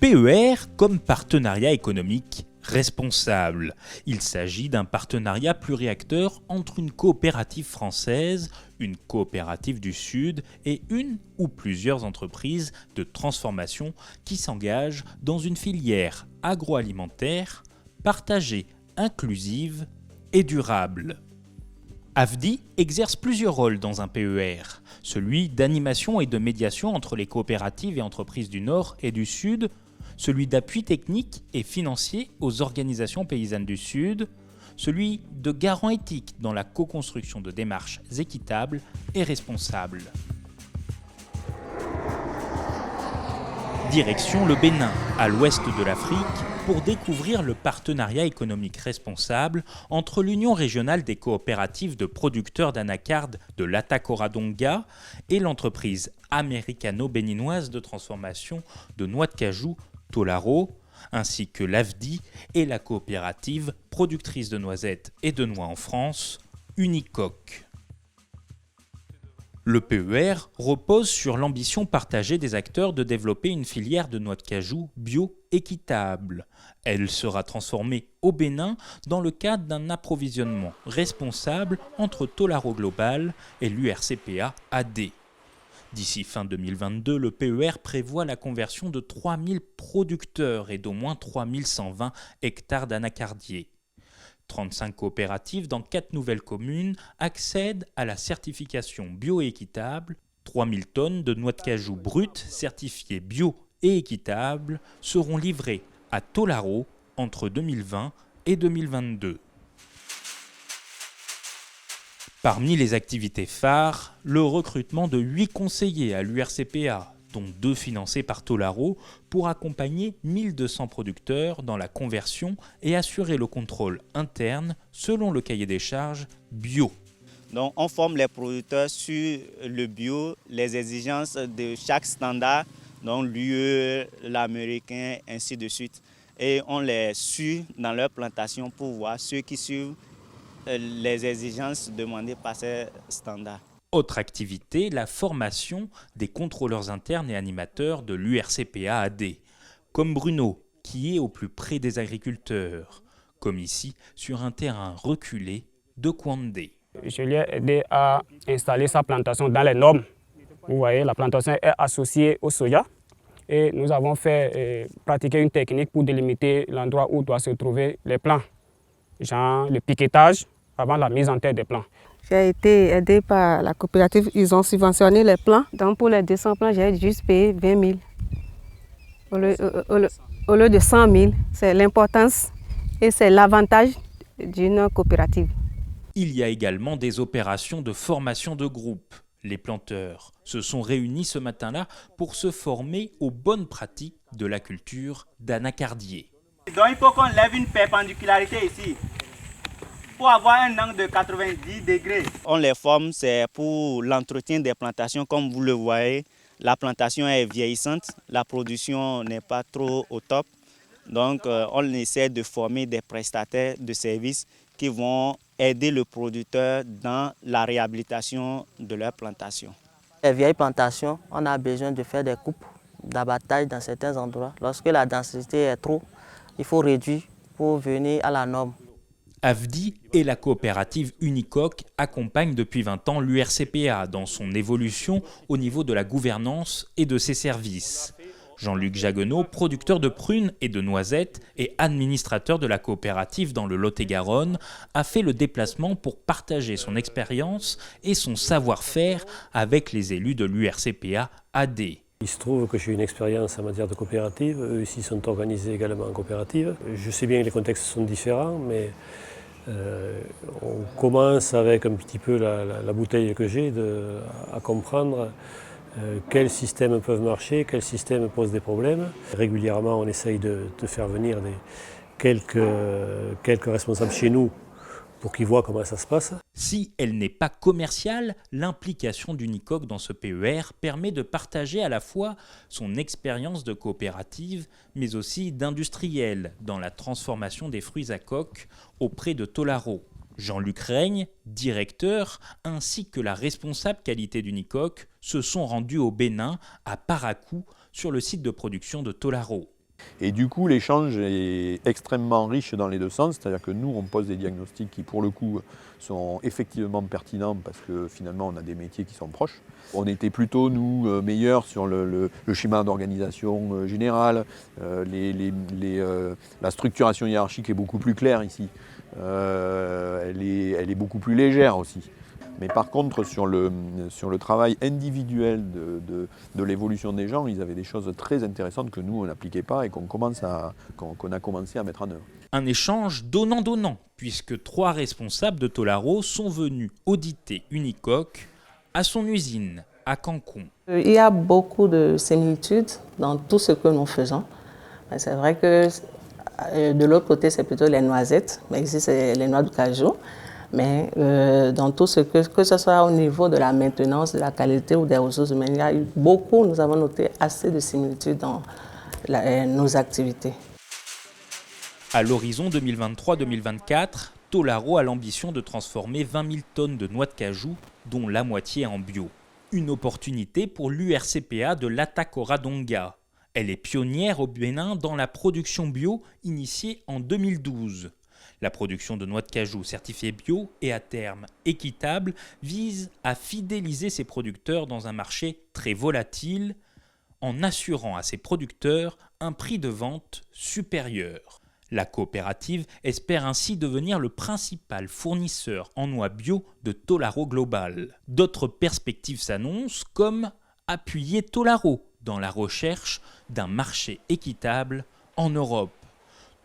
PER comme partenariat économique responsable. Il s'agit d'un partenariat pluriacteur entre une coopérative française, une coopérative du Sud et une ou plusieurs entreprises de transformation qui s'engagent dans une filière agroalimentaire partagée, inclusive et durable. AFDI exerce plusieurs rôles dans un PER, celui d'animation et de médiation entre les coopératives et entreprises du Nord et du Sud, celui d'appui technique et financier aux organisations paysannes du Sud, celui de garant éthique dans la co-construction de démarches équitables et responsables. Direction le Bénin, à l'ouest de l'Afrique, pour découvrir le partenariat économique responsable entre l'Union régionale des coopératives de producteurs d'anacarde de l'Atacoradonga et l'entreprise américano-béninoise de transformation de noix de cajou Tolaro, ainsi que l'AFDI et la coopérative productrice de noisettes et de noix en France, Unicoque. Le PER repose sur l'ambition partagée des acteurs de développer une filière de noix de cajou bio-équitable. Elle sera transformée au Bénin dans le cadre d'un approvisionnement responsable entre Tolaro Global et l'URCPA AD. D'ici fin 2022, le PER prévoit la conversion de 3000 producteurs et d'au moins 3120 hectares d'anacardiers. 35 coopératives dans 4 nouvelles communes accèdent à la certification bio-équitable. 3000 tonnes de noix de cajou brutes certifiées bio et équitables seront livrées à Tolaro entre 2020 et 2022. Parmi les activités phares, le recrutement de 8 conseillers à l'URCPA, dont 2 financés par Tolaro, pour accompagner 1200 producteurs dans la conversion et assurer le contrôle interne selon le cahier des charges bio. Donc on forme les producteurs sur le bio, les exigences de chaque standard, donc l'UE, l'américain, ainsi de suite. Et on les suit dans leur plantation pour voir ceux qui suivent les exigences demandées par ces standards. Autre activité, la formation des contrôleurs internes et animateurs de l'URCPA AD, comme Bruno, qui est au plus près des agriculteurs, comme ici sur un terrain reculé de Kouandé. Je lui ai aidé à installer sa plantation dans les normes. Vous voyez, la plantation est associée au soja et nous avons fait pratiquer une technique pour délimiter l'endroit où doivent se trouver les plants, genre le piquetage avant la mise en terre des plants. J'ai été aidée par la coopérative, ils ont subventionné les plants. Donc pour les 200 plants, j'ai juste payé 20 000 au lieu de 100 000. C'est l'importance et c'est l'avantage d'une coopérative. Il y a également des opérations de formation de groupe. Les planteurs se sont réunis ce matin-là pour se former aux bonnes pratiques de la culture d'anacardier. Donc il faut qu'on lève une perpendicularité ici, pour avoir un angle de 90 degrés. On les forme, c'est pour l'entretien des plantations. Comme vous le voyez, la plantation est vieillissante, la production n'est pas trop au top. Donc on essaie de former des prestataires de services qui vont aider le producteur dans la réhabilitation de leur plantation. Les vieilles plantations, on a besoin de faire des coupes d'abattage dans certains endroits. Lorsque la densité est trop, il faut réduire pour venir à la norme. AFDI et la coopérative Unicoque accompagnent depuis 20 ans l'URCPA dans son évolution au niveau de la gouvernance et de ses services. Jean-Luc Jaguenot, producteur de prunes et de noisettes et administrateur de la coopérative dans le Lot-et-Garonne, a fait le déplacement pour partager son expérience et son savoir-faire avec les élus de l'URCPA AD. Il se trouve que j'ai une expérience en matière de coopérative. Eux ici sont organisés également en coopérative. Je sais bien que les contextes sont différents, mais on commence avec un petit peu la bouteille que j'ai à comprendre quels systèmes peuvent marcher, quels systèmes posent des problèmes. Régulièrement, on essaye de faire venir quelques responsables chez nous pour qu'ils voient comment ça se passe. Si elle n'est pas commerciale, l'implication d'Unicoque dans ce PER permet de partager à la fois son expérience de coopérative, mais aussi d'industriel dans la transformation des fruits à coque auprès de Tolaro. Jean-Luc Reigne, directeur, ainsi que la responsable qualité d'Unicoque se sont rendus au Bénin, à Parakou, sur le site de production de Tolaro. Et du coup, l'échange est extrêmement riche dans les deux sens, c'est-à-dire que nous, on pose des diagnostics qui, pour le coup, sont effectivement pertinents parce que finalement, on a des métiers qui sont proches. On était plutôt, nous, meilleurs sur le schéma d'organisation générale, la structuration hiérarchique est beaucoup plus claire ici, elle est beaucoup plus légère aussi. Mais par contre, sur le travail individuel de l'évolution des gens, ils avaient des choses très intéressantes que nous, on n'appliquait pas et qu'on a commencé à mettre en œuvre. Un échange donnant-donnant, puisque 3 responsables de Tolaro sont venus auditer Unicoque à son usine à Cancun. Il y a beaucoup de similitudes dans tout ce que nous faisons. C'est vrai que de l'autre côté, c'est plutôt les noisettes, mais ici, c'est les noix de cajou. Mais dans tout ce que ce soit au niveau de la maintenance, de la qualité ou des ressources humaines, il y a eu beaucoup, nous avons noté assez de similitudes dans nos activités. À l'horizon 2023-2024, Tolaro a l'ambition de transformer 20 000 tonnes de noix de cajou, dont la moitié en bio. Une opportunité pour l'URCPA de l'Atacoradonga. Elle est pionnière au Bénin dans la production bio initiée en 2012. La production de noix de cajou certifiée bio et à terme équitable vise à fidéliser ses producteurs dans un marché très volatile en assurant à ses producteurs un prix de vente supérieur. La coopérative espère ainsi devenir le principal fournisseur en noix bio de Tolaro Global. D'autres perspectives s'annoncent comme appuyer Tolaro dans la recherche d'un marché équitable en Europe.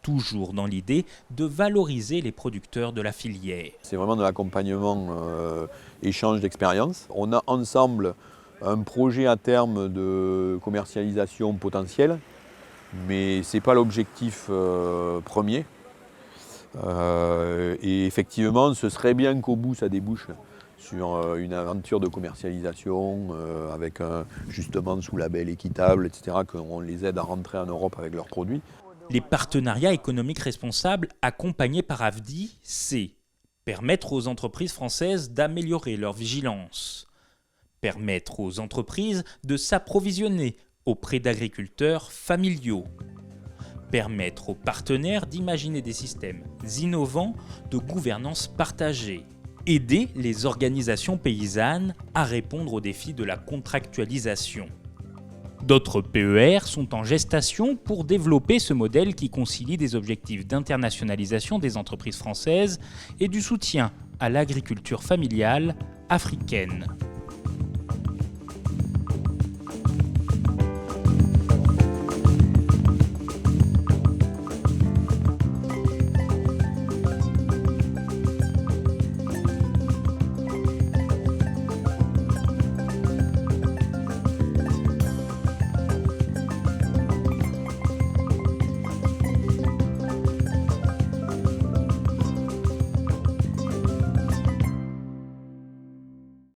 Toujours dans l'idée de valoriser les producteurs de la filière. C'est vraiment de l'accompagnement, échange d'expériences. On a ensemble un projet à terme de commercialisation potentielle, mais ce n'est pas l'objectif premier. Et effectivement, ce serait bien qu'au bout, ça débouche sur une aventure de commercialisation avec justement sous label équitable, etc., qu'on les aide à rentrer en Europe avec leurs produits. Les partenariats économiques responsables accompagnés par AFDI, c'est permettre aux entreprises françaises d'améliorer leur vigilance, permettre aux entreprises de s'approvisionner auprès d'agriculteurs familiaux, permettre aux partenaires d'imaginer des systèmes innovants de gouvernance partagée, aider les organisations paysannes à répondre aux défis de la contractualisation. D'autres PER sont en gestation pour développer ce modèle qui concilie des objectifs d'internationalisation des entreprises françaises et du soutien à l'agriculture familiale africaine.